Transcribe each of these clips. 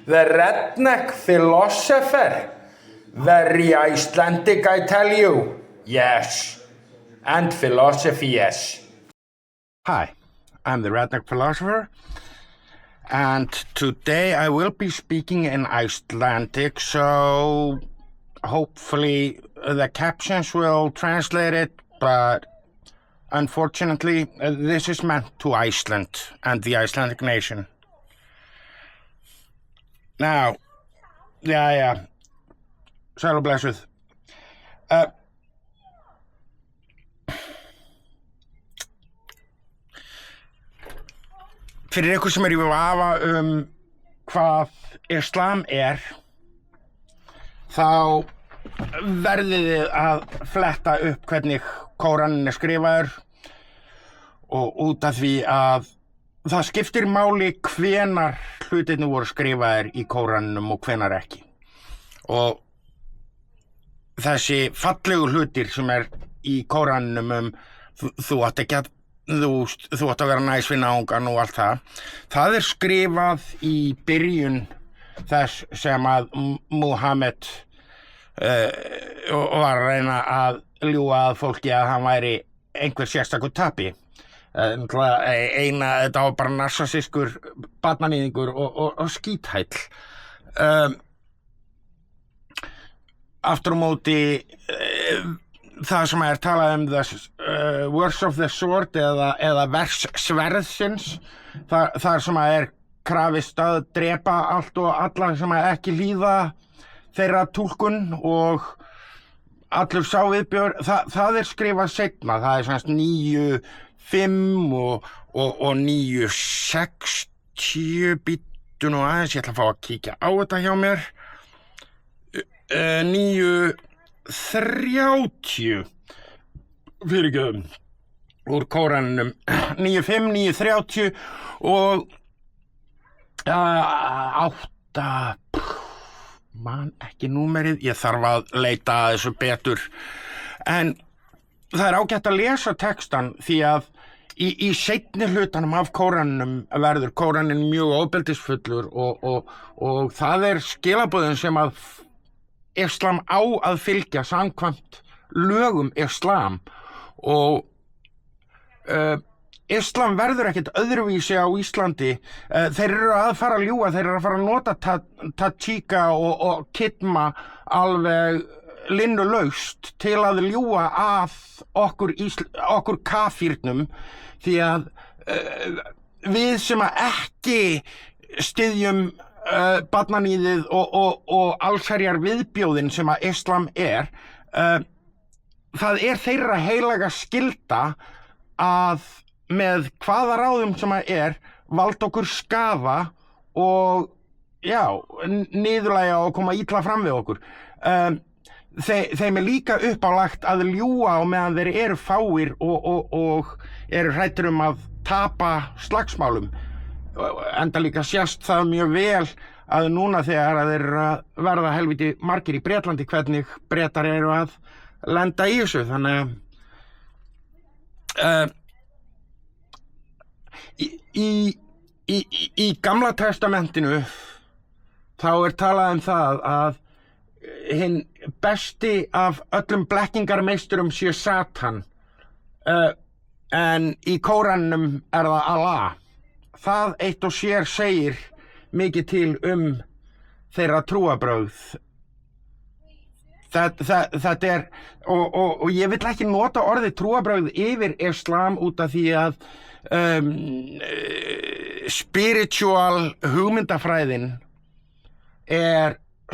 The redneck philosopher. Very Icelandic, I tell you. Yes. And philosophy, yes. Hi, I'm the redneck philosopher, and today I will be speaking in Icelandic, so hopefully the captions will translate it, but unfortunately this is meant to Iceland and the Icelandic nation. Now, sæl og blessuð. Fyrir ykkur sem í vafa hvað islam þá verðið þið að fletta upp hvernig Kóraninn skrifaður og út af því að það skiptir máli hvenar hlutirnir voru skrifaðir í Kóraninum og hvenar ekki. Og þessi fallegu hlutir sem í Kóraninum þú átt ekki að þú átt að vera næs við náungan og allt það skrifað í byrjun þess sem að Múhameð var að reyna að ljúga að fólki að hann væri einhver sérstakur tapi. Þetta var bara narsiskur barnaníðingur og skíthæll. Aftur á móti það sem talað the words of the sword eða vers sverðsins, þar sem krafist að drepa allt og alla sem ekki hlýða þeirra túlkun og allur sá viðbjóður, það skrifað seinna, það semst 9.5 og 9.60, bíddu nú aðeins, ég ætla að fá að kíkja á þetta hjá mér, 9.30 fyrirgefum úr Kóraninum, 9.5, 9.30 og 8, man ekki númerið, ég þarf að leita að þessu betur, en það ágætt að lesa textan því að í seinni hlutanum af Kóraninum verður Kóraninn mjög ofbeldisfullur og það skilaboðin sem að Islam á að fylgja samkvæmt lögum Islam og Islam verður ekkert öðruvísi á Íslandi. Þeir eru að fara að ljúga, þeir eru að fara að nota tachika og kidma alveg linnulaust til að ljúga að okkur kafírnum því að við sem að ekki styðjum barnaníðið og allsherjar viðbjóðin sem að Islam það þeirra heilaga skylda að með hvaða ráðum sem að valda okkur skaða og niðurlægja og koma illa fram við okkur. Þeim líka uppálagt að ljúga á meðan þeir eru fáir og eru hræddir að tapa slagsmálum. Enda líka sést það mjög vel að núna þegar þeir eru að verða helviti margir í Bretlandi hvernig Bretar eru að lenda í þessu, þannig að í Gamla testamentinu þá talað það að hinn besti af öllum blekkingarmeisturum sé Satan, en í Kóraninum það Allah. Það eitt og sér segir mikið til þeirra trúarbrögð. Þetta og ég vill ekki nota orðið trúarbrögð yfir Islam út af því að spiritual hugmyndafræðin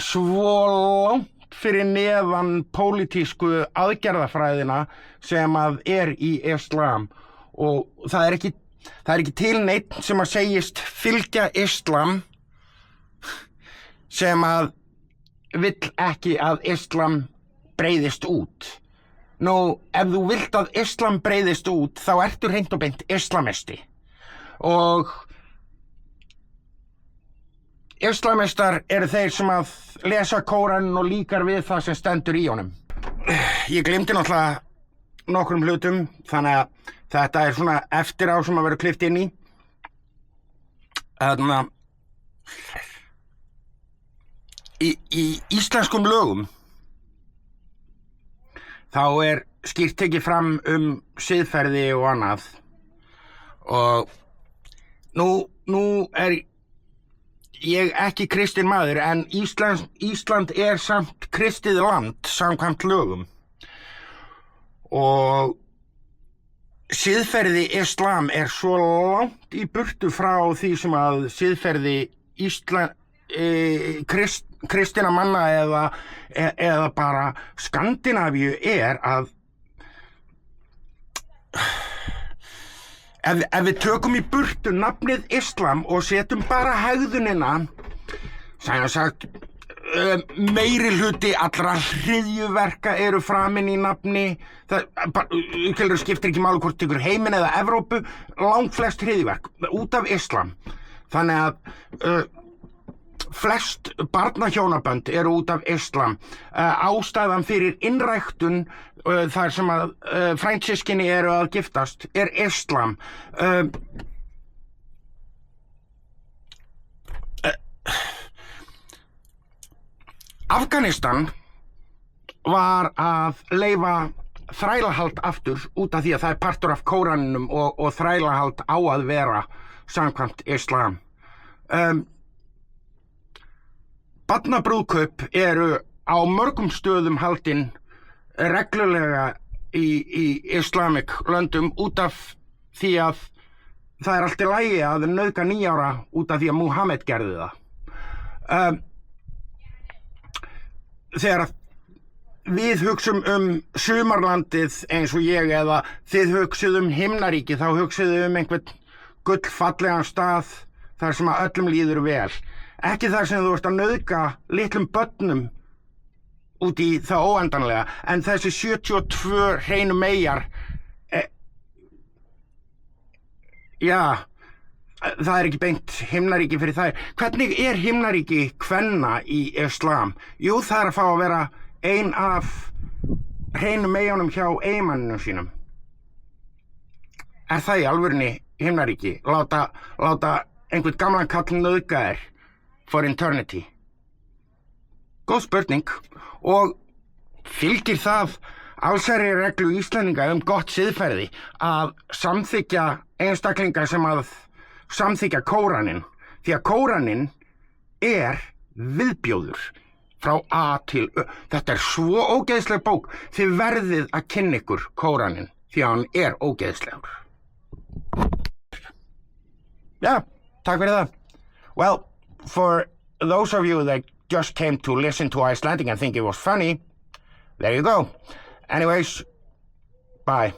svo langt fyrir neðan pólitísku aðgerðafræðina sem að í Islam og það er ekki til neitt sem að segist fylgja Islam sem að vill ekki að Islam breiðist út. Nú, ef þú vilt að Islam breiðist út, þá ertu hreint og beint islamisti. Og islamistar eru þeir sem að lesa Kóraninn og líkar við það sem stendur í honum. Ég gleymdi náttúrulega nokkrum hlutum, þannig að þetta svona eftir á sem að vera klippt inn í. Í íslenskum lögum þá skýrt tekið fram siðferði og annað og nú ég ekki kristinn maður en Ísland samt kristið land samkvæmt lögum og siðferði islam svo langt í burtu frá því sem að siðferði kristinna manna eða bara Skandinavíu að ef við tökum í burtu nafnið islam og setjum bara hegðunina sem sagt meiri hluti allra hryðjuverka eru framin í nafni það skiptir ekki máli hvort ykkur heiminn eða Evrópu langflest hryðjuverk út af islam þannig að flest barnahjónabönd eru út af islam ástæðan fyrir innræktun þar sem að frændsystkini eru að giftast islam Afganistan var að leyfa þrælahald aftur út af því að það partur af Kóraninum og þrælahald á að vera samkvæmt islam Barnabrúðkaup eru á mörgum stöðum haldin reglulega í Islamic löndum út af því að það allt í lagi að nauðga 9 ára út af því að Múhameð gerði það. Þegar við hugsum sumarlandið eins og ég eða þið hugsið himnaríki þá hugsið einhvern gullfallegan stað þar sem að öllum líður vel. Ekki þar sem þú ert að nauðga litlum börnum út í það óendanlega, en þessi 72 hreinu meyjar, það ekki beint himnaríki fyrir þær. Hvernig himnaríki kvenna í islam? Jú, það að fá að vera ein af hreinu meyjunum hjá eiginmanninum sínum. Það í alvörunni himnaríki? Láta einhvern gamlan kall nauðga þér for eternity? Góð spurning. Og fylgir það allsherjarreglu Íslendinga gott siðferði að samþykkja einstaklinga sem að samþykkja Kóraninn, því að Kóraninn viðbjóður frá A til Ö. Þetta svo ógeðsleg bók, þið verðið að kynna ykkur Kóraninn því að hann ógeðslegur. Takk fyrir það. Well, for those of you that just came to listen to Icelandic and think it was funny, there you go. Anyways, bye.